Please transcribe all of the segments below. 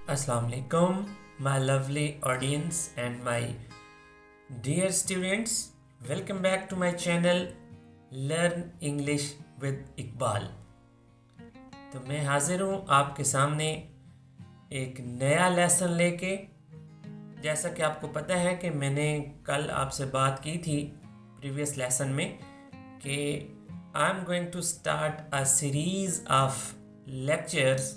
Assalamu alaikum, my lovely audience and my dear students. Welcome back to my channel Learn English with Iqbal. तो मैं हाजिर हूँ आपके सामने एक नया लेसन लेके। जैसा कि आपको पता है कि मैंने कल आपसे बात की थी प्रीवियस लेसन में कि I am going to start a series of lectures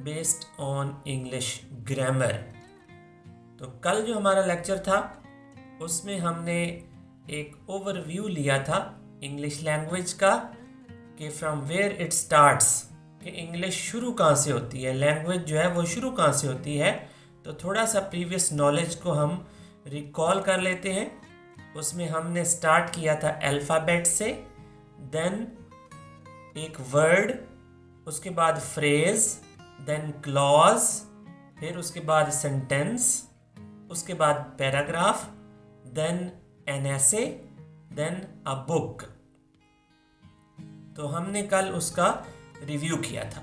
based on English grammar. तो कल जो हमारा लेक्चर था उसमें हमने एक ओवरव्यू लिया था इंग्लिश लैंग्वेज का कि फ्रॉम वेयर इट स्टार्ट्स, कि इंग्लिश शुरू कहाँ से होती है, लैंग्वेज जो है वो शुरू कहाँ से होती है। तो थोड़ा सा प्रीवियस नॉलेज को हम रिकॉल कर लेते हैं। उसमें हमने स्टार्ट किया था अल्फ़ाबेट से, देन एक वर्ड, उसके बाद फ्रेज़, देन क्लॉज, फिर उसके बाद सेंटेंस, उसके बाद paragraph, then an essay, then a book. तो हमने कल उसका रिव्यू किया था।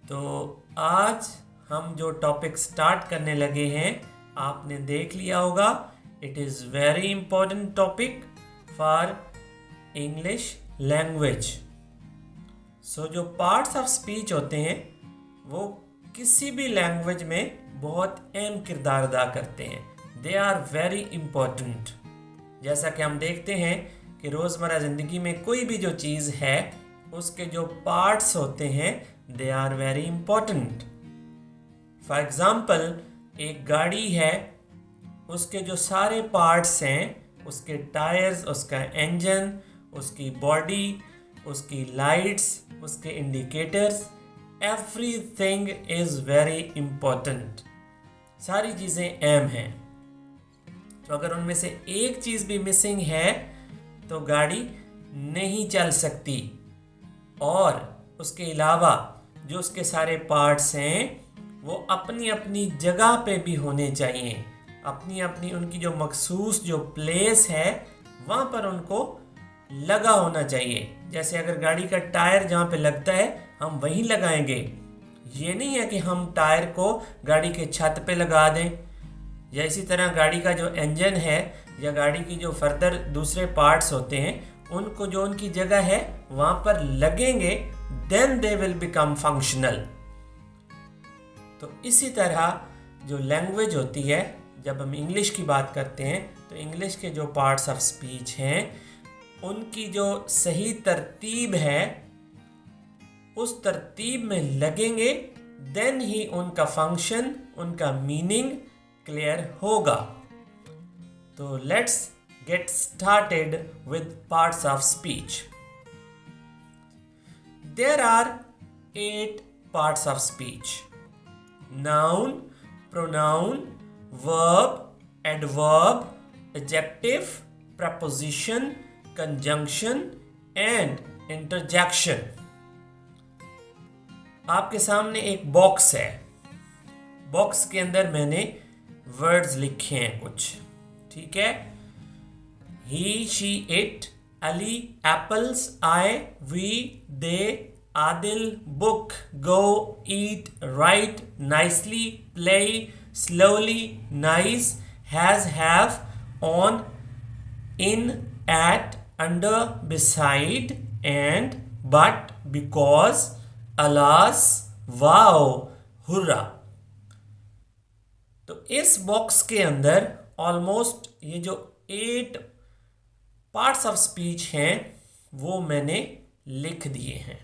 तो आज हम जो टॉपिक स्टार्ट करने लगे हैं आपने देख लिया होगा। It is very important topic for English language. So जो पार्ट्स ऑफ स्पीच होते हैं वो किसी भी लैंग्वेज में बहुत अहम किरदार अदा करते हैं। They are very important. जैसा कि हम देखते हैं कि रोज़मर्रा ज़िंदगी में कोई भी जो चीज़ है उसके जो पार्ट्स होते हैं they are very important. For example, एक गाड़ी है, उसके जो सारे पार्ट्स हैं, उसके टायर्स, उसका इंजन, उसकी बॉडी, उसकी लाइट्स, उसके indicators, everything is very important. सारी चीज़ें अहम हैं। तो अगर उनमें से एक चीज़ भी मिसिंग है तो गाड़ी नहीं चल सकती। और उसके अलावा जो उसके सारे पार्ट्स हैं वो अपनी अपनी जगह पे भी होने चाहिए। अपनी अपनी उनकी जो मखसूस जो प्लेस है वहाँ पर उनको लगा होना चाहिए। जैसे अगर गाड़ी का टायर जहाँ पे लगता है हम वहीं लगाएंगे। ये नहीं है कि हम टायर को गाड़ी के छत पे लगा दें, या इसी तरह गाड़ी का जो इंजन है या गाड़ी की जो फर्दर दूसरे पार्ट्स होते हैं उनको जो उनकी जगह है वहाँ पर लगेंगे, then they will become functional. तो इसी तरह जो लैंग्वेज होती है, जब हम इंग्लिश की बात करते हैं तो इंग्लिश के जो पार्ट्स ऑफ स्पीच हैं उनकी जो सही तरतीब है उस तरतीब में लगेंगे, देन ही उनका फंक्शन, उनका मीनिंग क्लियर होगा। तो let's get started with parts of speech. There are 8 parts of speech: noun, pronoun, verb, adverb, adjective, preposition, conjunction and interjection. आपके सामने एक बॉक्स है। बॉक्स के अंदर मैंने वर्ड्स लिखे हैं कुछ, ठीक है। He, she, it, Ali, apples, I, we, they, Adil, book, go, eat, right, nicely, play, slowly, nice, has, have, on, in, at, under, beside, and, but, because, alas, wow, hurrah। तो इस बॉक्स के अंदर ऑलमोस्ट ये जो 8 पार्ट्स ऑफ स्पीच हैं वो मैंने लिख दिए हैं।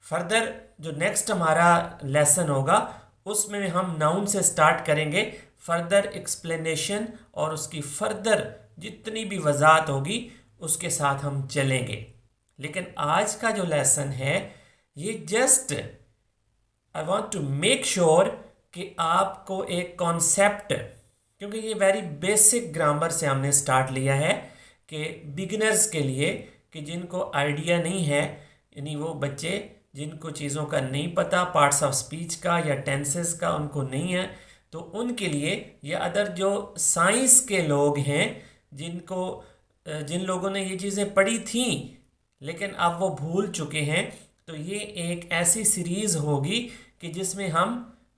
फर्दर जो नेक्स्ट हमारा लेसन होगा उसमें हम नाउन से स्टार्ट करेंगे। फर्दर एक्सप्लेनेशन और उसकी फर्दर जितनी भी वजाहत होगी उसके साथ हम चलेंगे। लेकिन आज का जो लेसन है ये just I want to make sure कि आपको एक कॉन्सेप्ट, क्योंकि ये वेरी बेसिक ग्रामर से हमने स्टार्ट लिया है कि बिगिनर्स के लिए, कि जिनको आइडिया नहीं है, यानी वो बच्चे जिनको चीज़ों का नहीं पता, पार्ट्स ऑफ स्पीच का या टेंसेस का उनको नहीं है, तो उनके लिए, या अदर जो साइंस के लोग हैं जिन लोगों ने ये चीज़ें पढ़ी थी लेकिन अब वो भूल चुके हैं, तो ये एक ऐसी सीरीज़ होगी कि जिसमें हम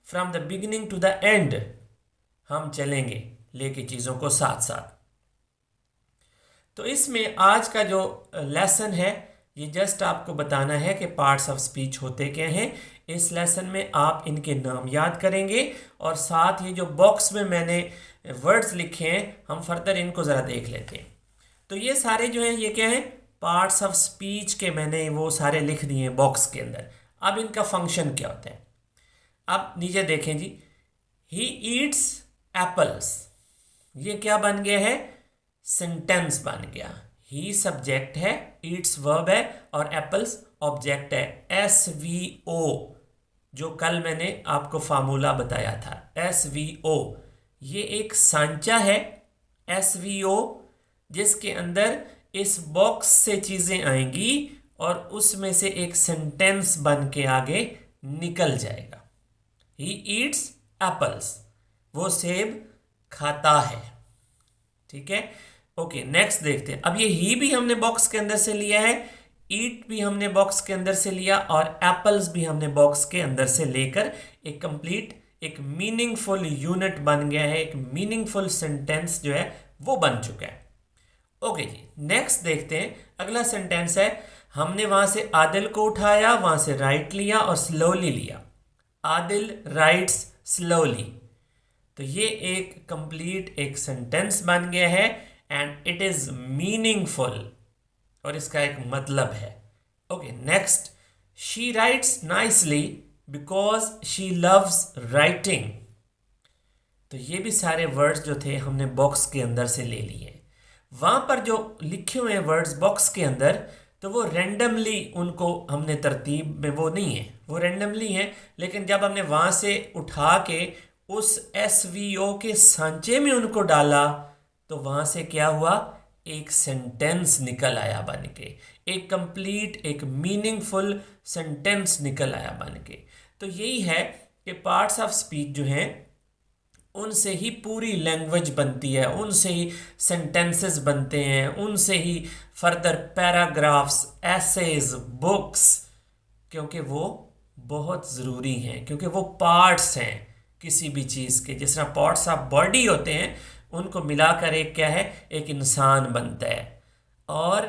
from the beginning to the end हम चलेंगे लेके चीज़ों को साथ साथ। तो इसमें आज का जो लेसन है ये जस्ट आपको बताना है कि पार्ट्स ऑफ स्पीच होते क्या हैं। इस लेसन में आप इनके नाम याद करेंगे और साथ ही जो बॉक्स में मैंने वर्ड्स लिखे हैं हम फर्दर इनको ज़रा देख लेते हैं। तो ये सारे जो हैं ये क्या हैं, पार्ट्स ऑफ स्पीच के मैंने वो सारे लिख दिए हैं बॉक्स के अंदर। अब इनका फंक्शन क्या होता है, अब नीचे देखें जी, ही ईट्स एप्पल्स, ये क्या बन गया है, सेंटेंस बन गया। ही सब्जेक्ट है, ईट्स वर्ब है और एप्पल्स ऑब्जेक्ट है। SVO जो कल मैंने आपको फार्मूला बताया था, SVO ये एक सांचा है SVO जिसके अंदर इस बॉक्स से चीज़ें आएंगी और उसमें से एक सेंटेंस बन के आगे निकल जाएगा। ही ईट्स एप्पल्स, वो सेब खाता है। ठीक है, ओके नेक्स्ट देखते हैं। अब ये ही भी हमने बॉक्स के अंदर से लिया है, ईट भी हमने बॉक्स के अंदर से लिया और एप्पल्स भी हमने बॉक्स के अंदर से लेकर एक कंप्लीट एक मीनिंगफुल यूनिट बन गया है, एक मीनिंगफुल सेंटेंस जो है वो बन चुका है। ओके जी, नेक्स्ट देखते हैं। अगला सेंटेंस है, हमने वहां से आदिल को उठाया, वहां से राइट लिया और स्लोली लिया। आदिल राइट्स स्लोली, तो ये एक कंप्लीट एक सेंटेंस बन गया है एंड इट इज मीनिंगफुल और इसका एक मतलब है। Okay next, she writes nicely because she loves writing. तो ये भी सारे वर्ड्स जो थे हमने बॉक्स के अंदर से ले लिए। वहां पर जो लिखे हुए हैं वर्ड्स बॉक्स के अंदर, तो वो रैंडमली उनको हमने तरतीब में वो नहीं है, वो रैंडमली है, लेकिन जब हमने वहां से उठा के उस SVO के सांचे में उनको डाला तो वहां से क्या हुआ, एक सेंटेंस निकल आया बन के, एक कंप्लीट एक मीनिंगफुल सेंटेंस निकल आया बन के। तो यही है कि पार्ट्स ऑफ स्पीच जो हैं उनसे ही पूरी लैंग्वेज बनती है, उनसे ही सेंटेंसेस बनते हैं, उनसे ही फर्दर पैराग्राफ्स, एसेज, बुक्स, क्योंकि वो बहुत ज़रूरी हैं, क्योंकि वो पार्ट्स हैं किसी भी चीज़ के। जिस तरह पार्ट्स ऑफ बॉडी होते हैं उनको मिलाकर एक क्या है, एक इंसान बनता है। और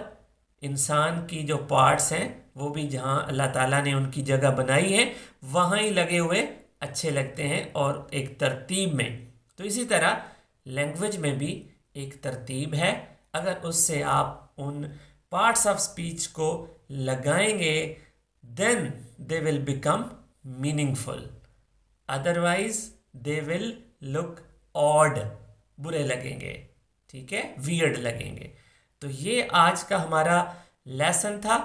इंसान की जो पार्ट्स हैं वो भी जहाँ अल्लाह ताला ने उनकी जगह बनाई है वहाँ ही लगे हुए अच्छे लगते हैं और एक तरतीब में। तो इसी तरह लैंग्वेज में भी एक तरतीब है, अगर उससे आप उन पार्ट्स ऑफ स्पीच को लगाएंगे then they will become meaningful, otherwise they will look odd, बुरे लगेंगे, ठीक है, वियर्ड लगेंगे। तो ये आज का हमारा लेसन था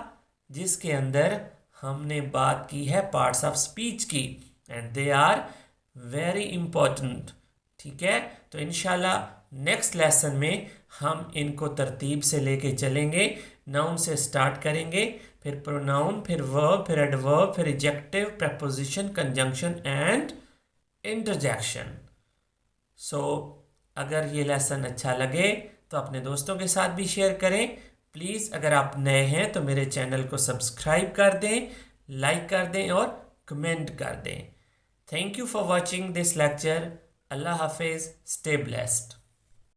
जिसके अंदर हमने बात की है पार्ट्स ऑफ स्पीच की and they are very important. ठीक है, तो इंशाल्लाह नेक्स्ट लेसन में हम इनको तरतीब से लेके चलेंगे। नाउन से स्टार्ट करेंगे, फिर प्रोनाउन, फिर वर्ब, फिर एडवर्ब, फिर adjective, preposition, conjunction and interjection. So अगर ये लेसन अच्छा लगे तो अपने दोस्तों के साथ भी शेयर करें। प्लीज़ अगर आप नए हैं तो मेरे चैनल को सब्सक्राइब कर दें, लाइक कर दें और कमेंट कर दें। Thank you for watching this lecture. अल्लाह हाफिज़, स्टे ब्लेस्ड।